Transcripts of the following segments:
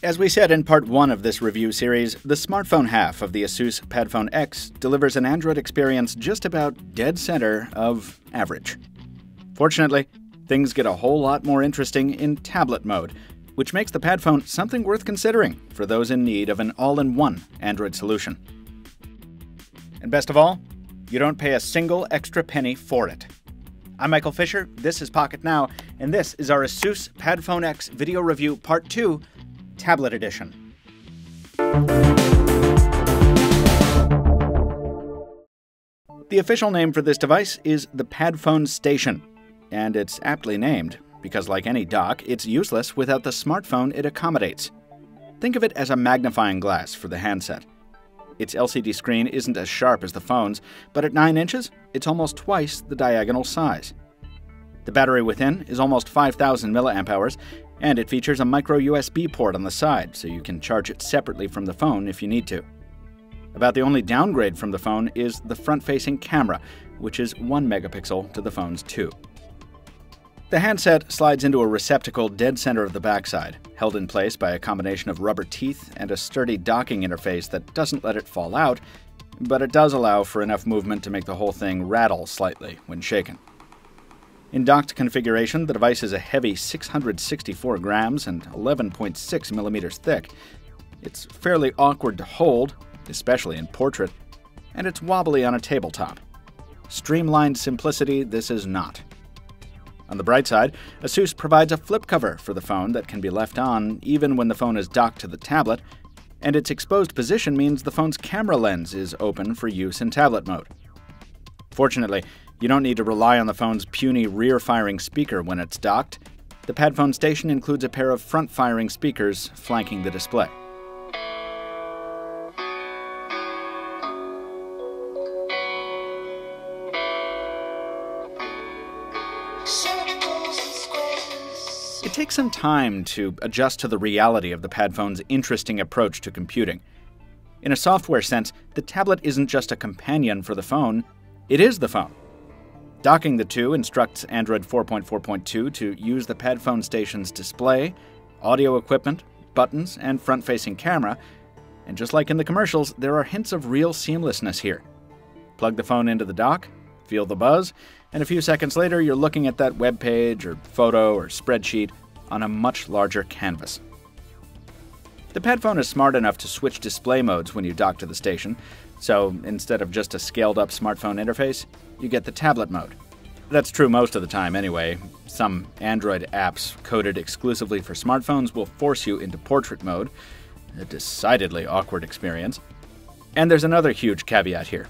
As we said in part 1 of this review series, the smartphone half of the Asus Padfone X delivers an Android experience just about dead center of average. Fortunately, things get a whole lot more interesting in tablet mode, which makes the Padfone something worth considering for those in need of an all-in-one Android solution. And best of all, you don't pay a single extra penny for it. I'm Michael Fisher, this is Pocketnow, and this is our Asus Padfone X video review part 2, Tablet Edition. The official name for this device is the Padfone Station, and it's aptly named because, like any dock, it's useless without the smartphone it accommodates. Think of it as a magnifying glass for the handset. Its LCD screen isn't as sharp as the phone's, but at 9 inches, it's almost twice the diagonal size. The battery within is almost 5,000 mAh, and it features a micro USB port on the side, so you can charge it separately from the phone if you need to. About the only downgrade from the phone is the front-facing camera, which is 1 megapixel to the phone's 2. The handset slides into a receptacle dead center of the backside, held in place by a combination of rubber teeth and a sturdy docking interface that doesn't let it fall out, but it does allow for enough movement to make the whole thing rattle slightly when shaken. In docked configuration, the device is a heavy 664 grams and 11.6 millimeters thick. It's fairly awkward to hold, especially in portrait, and it's wobbly on a tabletop. Streamlined Simplicity, this is not. On the bright side, Asus provides a flip cover for the phone that can be left on even when the phone is docked to the tablet, and its exposed position means the phone's camera lens is open for use in tablet mode. Fortunately, you don't need to rely on the phone's puny rear-firing speaker when it's docked. The Padfone Station includes a pair of front-firing speakers flanking the display. It takes some time to adjust to the reality of the Padfone's interesting approach to computing. In a software sense, the tablet isn't just a companion for the phone, it is the phone. Docking the two instructs Android 4.4.2 to use the Padfone Station's display, audio equipment, buttons, and front-facing camera, and just like in the commercials, there are hints of real seamlessness here. Plug the phone into the dock, feel the buzz, and a few seconds later you're looking at that web page or photo or spreadsheet on a much larger canvas. The Padfone is smart enough to switch display modes when you dock to the station, so instead of just a scaled-up smartphone interface, you get the tablet mode. That's true most of the time anyway. Some Android apps coded exclusively for smartphones will force you into portrait mode, a decidedly awkward experience. And there's another huge caveat here.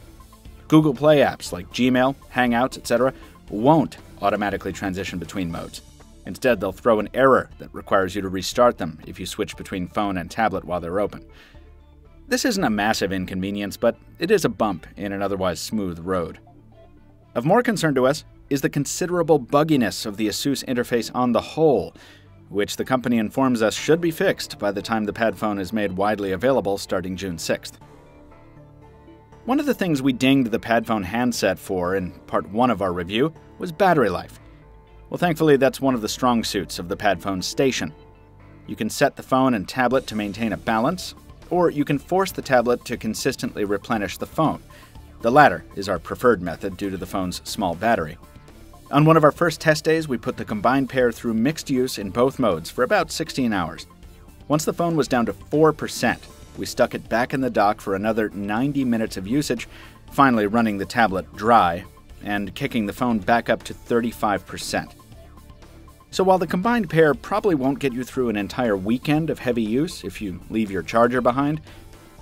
Google Play apps like Gmail, Hangouts, etc. won't automatically transition between modes. Instead, they'll throw an error that requires you to restart them if you switch between phone and tablet while they're open. This isn't a massive inconvenience, but it is a bump in an otherwise smooth road. Of more concern to us is the considerable bugginess of the Asus interface on the whole, which the company informs us should be fixed by the time the Padfone is made widely available starting June 6th. One of the things we dinged the Padfone handset for in part 1 of our review was battery life. Well, thankfully, that's one of the strong suits of the Padfone Station. You can set the phone and tablet to maintain a balance, or you can force the tablet to consistently replenish the phone. The latter is our preferred method due to the phone's small battery. On one of our first test days, we put the combined pair through mixed use in both modes for about 16 hours. Once the phone was down to 4%, we stuck it back in the dock for another 90 minutes of usage, finally running the tablet dry and kicking the phone back up to 35%. So while the combined pair probably won't get you through an entire weekend of heavy use if you leave your charger behind,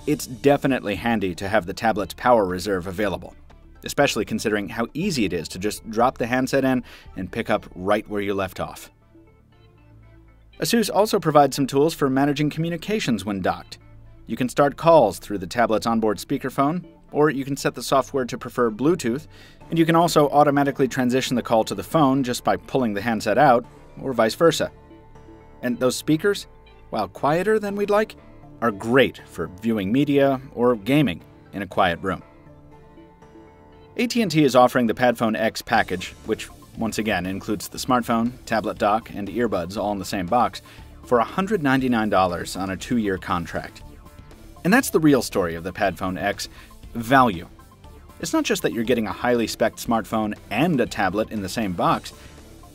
it's definitely handy to have the tablet's power reserve available, especially considering how easy it is to just drop the handset in and pick up right where you left off. Asus also provides some tools for managing communications when docked. You can start calls through the tablet's onboard speakerphone, or you can set the software to prefer Bluetooth, and you can also automatically transition the call to the phone just by pulling the handset out, or vice versa. And those speakers, while quieter than we'd like, are great for viewing media or gaming in a quiet room. at&t is offering the Padfone X Package, which once again includes the smartphone, tablet dock, and earbuds all in the same box, for $199 on a 2-year contract. And that's the real story of the Padfone X: value. It's not just that you're getting a highly spec'd smartphone and a tablet in the same box.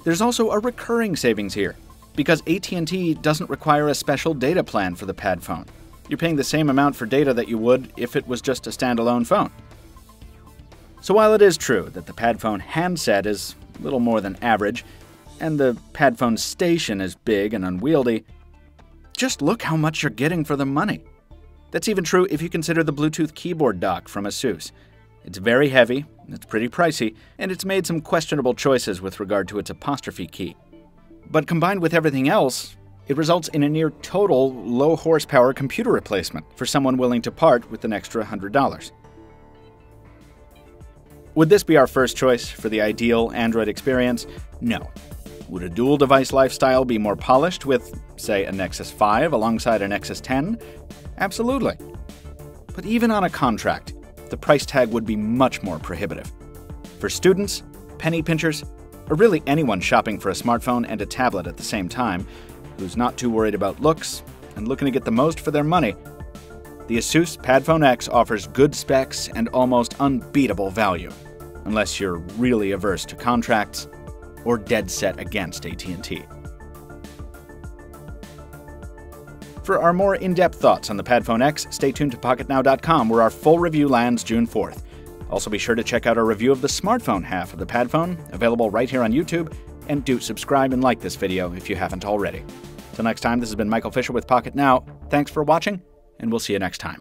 There's also a recurring savings here, because at&t doesn't require a special data plan for the Padfone. You're paying the same amount for data that you would if it was just a standalone phone. So while it is true that the Padfone handset is a little more than average, and the Padfone Station is big and unwieldy, just look how much you're getting for the money. That's even true if you consider the Bluetooth keyboard dock from Asus. It's very heavy, it's pretty pricey, and it's made some questionable choices with regard to its apostrophe key. But combined with everything else, it results in a near total low-horsepower computer replacement for someone willing to part with an extra $100. Would this be our first choice for the ideal Android experience? No. Would a dual-device lifestyle be more polished with, say, a Nexus 5 alongside a Nexus 10? Absolutely. But even on a contract, the price tag would be much more prohibitive. For students, penny pinchers, or really anyone shopping for a smartphone and a tablet at the same time, who's not too worried about looks and looking to get the most for their money, the Asus Padfone X offers good specs and almost unbeatable value, unless you're really averse to contracts or dead set against at&t. For our more in-depth thoughts on the Padfone X, stay tuned to Pocketnow.com, where our full review lands June 4th. Also be sure to check out our review of the smartphone half of the Padfone, available right here on YouTube, and do subscribe and like this video if you haven't already. Till next time, this has been Michael Fisher with Pocketnow. Thanks for watching, and we'll see you next time.